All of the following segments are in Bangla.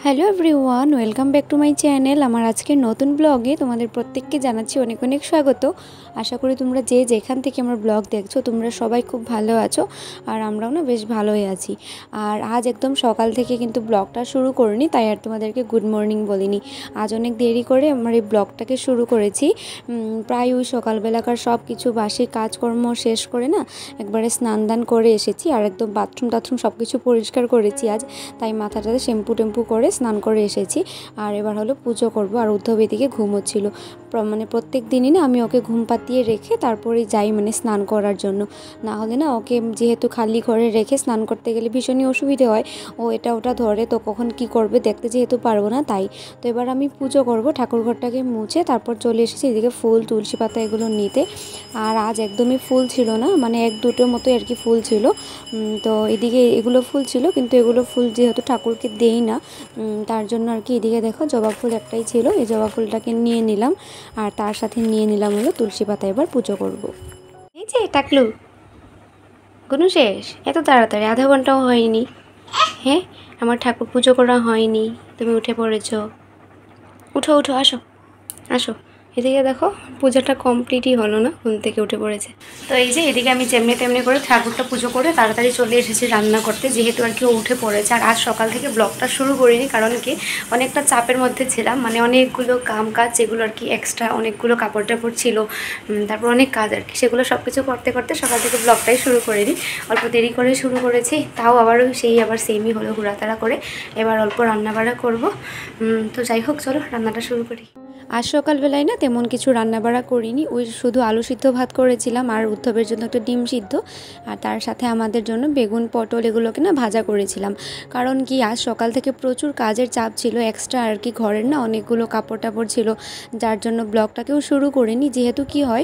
Hello everyone, welcome back to my channel. আমার আজকের নতুন ব্লগে তোমাদের প্রত্যেককে জানাচ্ছি অনেক অনেক স্বাগত। আশা করি তোমরা যে যেখান থেকে আমার ব্লগ দেখছো তোমরা সবাই খুব ভালো আছো, আর আমরাও না বেশ ভালোই আছি। আর আজ একদম সকাল থেকে কিন্তু ব্লগটা শুরু করিনি, তাই আর তোমাদেরকে গুড মর্নিং বলিনি। আজ অনেক দেরি করে আমার এই ব্লগটাকে শুরু করেছি। প্রায় ওই সকালবেলাকার সব কিছু বাসি কাজকর্ম শেষ করে না একবারে স্নান দান করে এসেছি, আর একদম বাথরুম টাথরুম সব কিছু পরিষ্কার করেছি আজ। তাই মাথাটাতে শ্যাম্পু টেম্পু করে স্নান করে এসেছি, আর এবার হলো পুজো করব। আর উদ্ধব এদিকে ঘুমোচ্ছিল, মানে প্রত্যেক দিনই না আমি ওকে ঘুম পাতিয়ে রেখে তারপরে যাই মানে স্নান করার জন্য। না হলে না ওকে যেহেতু খালি ঘরে রেখে স্নান করতে গেলে ভীষণই অসুবিধে হয়, ও এটা ওটা ধরে, তো কখন কি করবে দেখতে যেহেতু পারবো না, তাই তো এবার আমি পুজো করব। ঠাকুরঘরটাকে মুছে তারপর চলে এসেছি এদিকে ফুল তুলসী পাতা এগুলো নিতে। আর আজ একদমই ফুল ছিল না, মানে এক দুটোর মতো আর কি ফুল ছিল। তো এদিকে এগুলো ফুল ছিল, কিন্তু এগুলো ফুল যেহেতু ঠাকুরকে দেই না, তার জন্য আর কি এদিকে দেখো জবা ফুল একটাই ছিল, এই জবা ফুলটাকে নিয়ে নিলাম। আর তার সাথে নিয়ে নিলাম হলো তুলসী পাতা। এবার পুজো করব। এই যে টাকলু গুনু শেষ, এত তাড়াতাড়ি আধা ঘন্টাও হয়নি। হ্যাঁ, আমার ঠাকুর পুজো করা হয়নি, তুমি উঠে পড়েছ। উঠো উঠো, আসো আসো। এদিকে দেখো পুজোটা কমপ্লিটই হলো না, ঘুম থেকে উঠে পড়েছে। তো এই যে এদিকে আমি যেমনি তেমনি করে ঠাকুরটা পুজো করে তাড়াতাড়ি চলে এসেছি রান্না করতে, যেহেতু আর কি উঠে পড়েছে। আর আজ সকাল থেকে ব্লগটা শুরু করিনি, কারণ কি অনেকটা চাপের মধ্যে ছিলাম, মানে অনেকগুলো কাজ যেগুলো আর কি এক্সট্রা অনেকগুলো কাপড় টাপড় ছিল, তারপর অনেক কাজ আর কি, সেগুলো সব কিছু করতে করতে সকাল থেকে ব্লগটাই শুরু করিনি। অল্প দেরি করে শুরু করেছি, তাও আবারও আবার সেমই হলো, ঘোরাতাড়া করে। এবার অল্প রান্নাবাড়া করব। তো যাই হোক, চলো রান্নাটা শুরু করি। আজ সকালবেলায় না তেমন কিছু রান্নাবাড়া করিনি, ওই শুধু আলু সিদ্ধ ভাত করেছিলাম, আর উদ্ধবের জন্য একটা ডিম সিদ্ধ, আর তার সাথে আমাদের জন্য বেগুন পটল এগুলোকে না ভাজা করেছিলাম। কারণ কি আজ সকাল থেকে প্রচুর কাজের চাপ ছিল এক্সট্রা আর কি, ঘরের না অনেকগুলো কাপড় টাপড় ছিল, যার জন্য ব্লগটাকেও শুরু করিনি। যেহেতু কি হয়,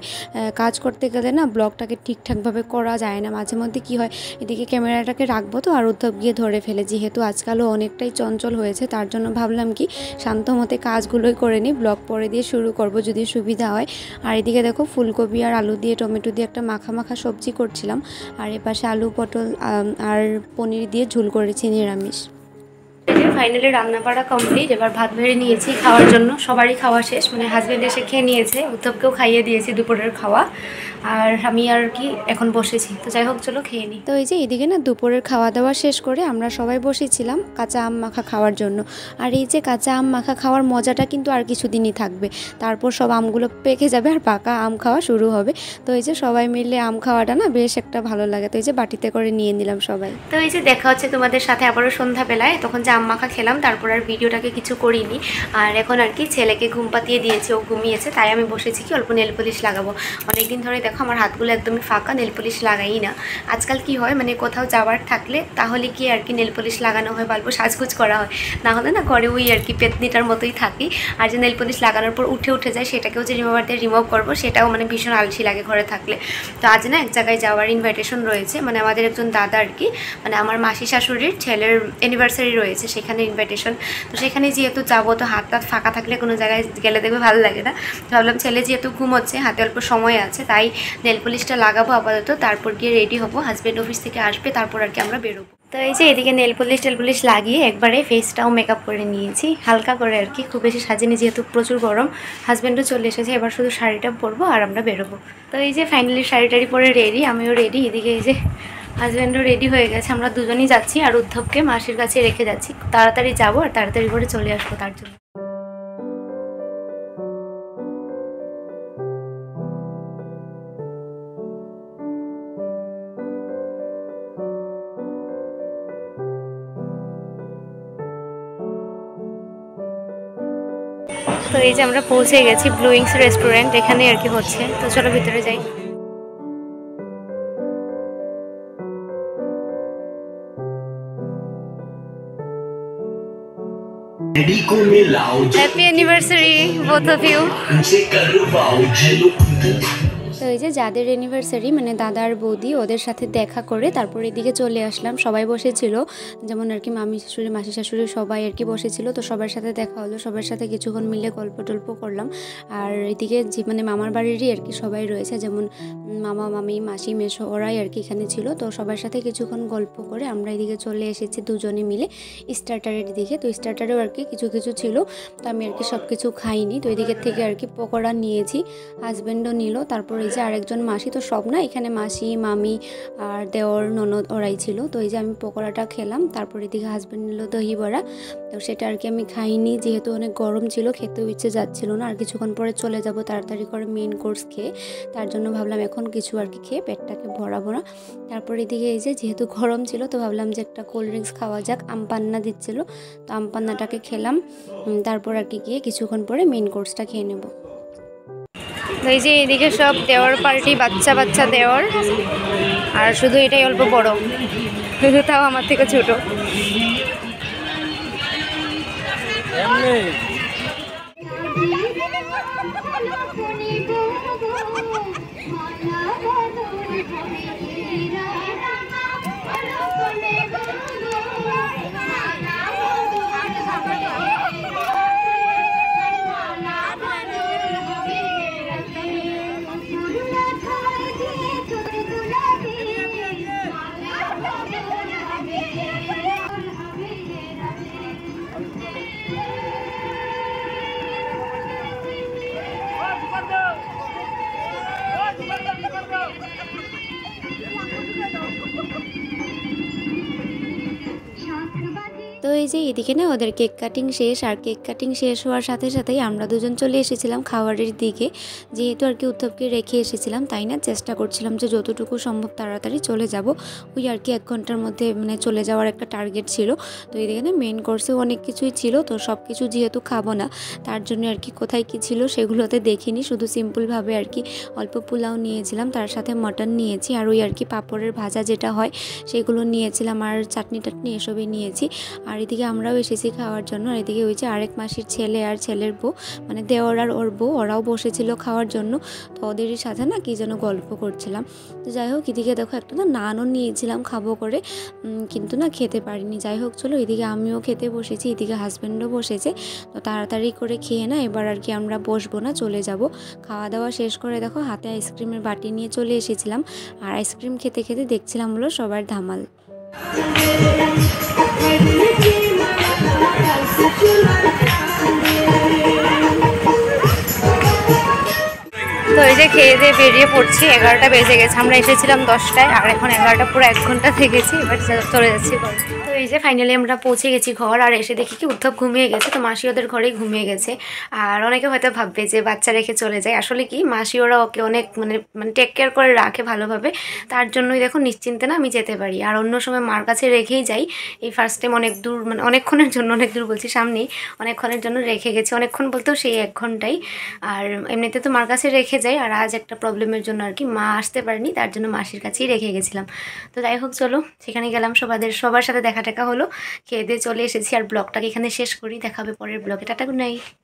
কাজ করতে গেলে না ব্লগটাকে ঠিকঠাকভাবে করা যায় না, মাঝে মধ্যে কি হয় এদিকে ক্যামেরাটাকে রাখবো তো আর উদ্ধব গিয়ে ধরে ফেলে। যেহেতু আজকালও অনেকটাই চঞ্চল হয়েছে, তার জন্য ভাবলাম কি শান্ত মতে কাজগুলোই করে নিই, ব্লগ পরে দিয়ে শুরু করব যদি সুবিধা হয়। আর এদিকে দেখো ফুলকপি আর আলু দিয়ে টমেটো দিয়ে একটা মাখা মাখা সবজি করছিলাম, আর এপাশে আলু পটল আর পনির দিয়ে ঝোল করেছি নিরামিষ। ফাইনালি রান্না বাড়া কমপ্লিট, এবার ভাত বেড়ে নিয়েছি খাওয়ার জন্য। সবারই খাওয়া শেষ, মানে হাজব্যান্ড এসে খেয়ে নিয়েছে, উদ্ধবকেও খাইয়ে দিয়েছি দুপুরের খাওয়া, আর আমি আর কি এখন বসেছি। তো যাই হোক চলো খেয়ে নিই। তো এই যে এদিকে না দুপুরের খাওয়া দাওয়া শেষ করে আমরা সবাই বসেছিলাম কাঁচা আম মাখা খাওয়ার জন্য। আর এই যে কাঁচা আম মাখা খাওয়ার মজাটা কিন্তু আর কিছুদিনই থাকবে, তারপর সব আমগুলো পেকে যাবে আর পাকা আম খাওয়া শুরু হবে। তো এই যে সবাই মিলে আম খাওয়াটা না বেশ একটা ভালো লাগে। তো এই যে বাটিতে করে নিয়ে নিলাম সবাই। তো এই যে দেখা হচ্ছে তোমাদের সাথে আবারও সন্ধ্যাবেলায়, তখন যে আম মাখা খেলাম তারপর আর ভিডিওটাকে কিছু করিনি। আর এখন আর কি ছেলেকে ঘুম পাতিয়ে দিয়েছে, ও ঘুমিয়েছে, তাই আমি বসেছি কি অল্প নেল পলিশ লাগাবো। অনেকদিন ধরে দেখো আমার হাতগুলো একদমই ফাঁকা, নেল পলিশ লাগাই না। আজকাল কি হয়, মানে কোথাও যাওয়ার থাকলে তাহলে কি আর কি নেল পলিশ লাগানো হয়, অল্প সাজগুজ করা হয়, না হলে না ঘরে ওই আর কি পেতনিটার মতোই থাকি। আর যে নেল পলিশ লাগানোর পর উঠে যায়, সেটাকেও যে রিমুভার দিয়ে রিমুভ করবো সেটাও মানে ভীষণ আলসি লাগে ঘরে থাকলে। তো আজ না এক জায়গায় যাওয়ার ইনভাইটেশন রয়েছে, মানে আমাদের একজন দাদা আর কি, মানে আমার মাসি শাশুড়ির ছেলের অ্যানিভার্সারি রয়েছে, সেখানে ইনভাইটেশন। তো সেখানে যেহেতু যাবো, তো হাত টাত ফাঁকা থাকলে কোনো জায়গায় গেলে দেখবে ভালো লাগে না। তো ভাবলাম ছেলে যেহেতু ঘুমোচ্ছে, হাতে অল্প সময় আছে, তাই নেল পলিশটা লাগাবো আপাতত, তারপর গিয়ে রেডি হবো। হাজব্যান্ড অফিস থেকে আসবে, তারপর আর কি আমরা বেরোবো। তো এই যে এদিকে নেল পলিশ লাগিয়ে একবারে ফেসটাও মেকআপ করে নিয়েছি হালকা করে আর কি, খুব বেশি সাজিনি যেহেতু প্রচুর গরম। হাজব্যান্ডও চলে এসেছে, এবার শুধু শাড়িটা পরবো আর আমরা বেরোবো। তো এই যে ফাইনালি শাড়ি টাড়ি পরে রেডি, আমিও রেডি। এদিকে এই যে হাজব্যান্ডও রেডি হয়ে গেছে, আমরা দুজনেই যাচ্ছি। আর উদ্ধবকে মাসির কাছে রেখে যাচ্ছি, তাড়াতাড়ি যাবো আর তাড়াতাড়ি করে চলে আসবো তার জন্য। তো এই যে আমরা পৌঁছে গেছি ব্লু উইংস রেস্টুরেন্ট, এখানে আর কি হচ্ছে। তো চলো ভিতরে যাই। Happy anniversary both of you. তো এই যে যাদের অ্যানিভার্সারি মানে দাদার বৌদি ওদের সাথে দেখা করে তারপর এদিকে চলে আসলাম। সবাই বসেছিল, যেমন আর কি মামি শাশুড়ি মাসি শাশুড়ি সবাই আর কি বসেছিল। তো সবার সাথে দেখা হলো, সবার সাথে কিছুক্ষণ মিলে গল্প টল্প করলাম। আর এদিকে যে মানে মামার বাড়িরই আর কি সবাই রয়েছে, যেমন মামা মামি মাসি মেশো ওরাই আর কি এখানে ছিল। তো সবার সাথে কিছুক্ষণ গল্প করে আমরা এদিকে চলে এসেছি দুজনে মিলে স্টার্টারের দিকে। তো স্টার্টারেও আর কি কিছু কিছু ছিল, তো আমি আর কি সব কিছু খাইনি। তো এদিকের থেকে আর কি পকোড়া নিয়েছি, হাজব্যান্ডও নিল। তারপর এই যে আরেকজন মাসি, তো সব না এখানে মাসি মামি আর দেওর ননদ ওরাই ছিল। তো এই যে আমি পকোড়াটা খেলাম, তারপর এদিকে হাজব্যান্ড নিল দহি বড়া। তো সেটা আর কি আমি খাইনি, যেহেতু অনেক গরম ছিল, খেতেও ইচ্ছে যাচ্ছিল না। আর কিছুক্ষণ পরে চলে যাব তাড়াতাড়ি করে মেন কোর্স খেয়ে, তার জন্য ভাবলাম এখন কিছু আর কি খেয়ে পেটটাকে ভরাবো না। তারপর এদিকে এই যে যেহেতু গরম ছিল তো ভাবলাম যে একটা কোল্ড ড্রিঙ্কস খাওয়া যাক, আমপান্না দিচ্ছিল, তো আমপান্নাটাকে খেলাম। তারপর আর কি গিয়ে কিছুক্ষণ পরে মেন কোর্সটা খেয়ে নেব। এই যে এদিকে সব দেওয়ার পার্টি, বাচ্চা বাচ্চা দেওয়ার, আর শুধু এটাই অল্প বড়, তাও আমার থেকে ছোট। তো এই যে এদিকে না ওদের কেক কাটিং শেষ, আর কেক কাটিং শেষ হওয়ার সাথে সাথেই আমরা দুজন চলে এসেছিলাম খাবারের দিকে। যেহেতু আর কি উত্তপকে রেখে এসেছিলাম, তাই না চেষ্টা করছিলাম যে যতটুকু সম্ভব তাড়াতাড়ি চলে যাব, ওই আর কি 1 ঘন্টার মধ্যে মানে চলে যাওয়ার একটা টার্গেট ছিল। তো এদিকে না মেন কোর্সেও অনেক কিছুই ছিল, তো সব কিছু যেহেতু খাবো না তার জন্য আর কি কোথায় কি ছিল সেগুলোতে দেখিনি, শুধু সিম্পলভাবে আর কি অল্প পোলাও নিয়েছিলাম, তার সাথে মটন নিয়েছি, আর ওই আর কি পাঁপড়ের ভাজা যেটা হয় সেগুলো নিয়েছিলাম, আর চাটনি টাটনি এসবই নিয়েছি। আর এদিকে আমরাও এসেছি খাওয়ার জন্য। আর এদিকে ওই যে আরেক মাসির ছেলে আর ছেলের বউ মানে দেওর আর ওর বউ, ওরাও বসেছিল খাওয়ার জন্য। তো ওদেরই সাথে না কি যেন গল্প করছিলাম। তো যাই হোক এদিকে দেখো একটা না নানও নিয়েছিলাম খাবো করে, কিন্তু না খেতে পারিনি। যাই হোক চলো এদিকে আমিও খেতে বসেছি, এদিকে হাজব্যান্ডও বসেছে। তো তাড়াতাড়ি করে খেয়ে না এবার আর কি আমরা বসবো না, চলে যাব। খাওয়া দাওয়া শেষ করে দেখো হাতে আইসক্রিমের বাটি নিয়ে চলে এসেছিলাম, আর আইসক্রিম খেতে খেতে দেখছিলাম হলো সবার ধামাল। তো এই যে খেয়ে দিয়ে বেরিয়ে পড়ছি, 11টা বেজে গেছে, আমরা এসেছিলাম 10টায়, আর এখন 11টা পুরো 1 ঘন্টা থেকেছি, এবার চলে যাচ্ছি। তো এই যে ফাইনালি আমরা পৌঁছে গেছি ঘর, আর এসে দেখি কি উদ্ধব ঘুমিয়ে গেছে। তো মাসি ওদের ঘরেই ঘুমিয়ে গেছে। আর অনেকে হয়তো ভাববে যে বাচ্চা রেখে চলে যায়, আসলে কি মাসি ওরা ওকে অনেক মানে টেক কেয়ার করে রাখে ভালোভাবে, তার জন্যই দেখো নিশ্চিন্তে না আমি যেতে পারি। আর অন্য সময় মার কাছে রেখেই যাই, এই ফার্স্ট টাইম অনেক দূর মানে অনেকক্ষণের জন্য, অনেক দূর বলছি সামনেই, অনেকক্ষণের জন্য রেখে গেছি, অনেকক্ষণ বলতেও সেই 1 ঘন্টাই। আর এমনিতে তো মার কাছে রেখে যাই, আর আজ একটা প্রবলেমের জন্য আর কি মা আসতে পারেনি, তার জন্য মাসির কাছেই রেখে গেছিলাম। তো যাই হোক চলো সেখানে গেলাম, সবার সাথে দেখা টাকা হলো, খেয়ে দিয়ে চলে এসেছি। আর ব্লগটাকে এখানে শেষ করি, দেখা হবে পরের ব্লগে। Tata, good night.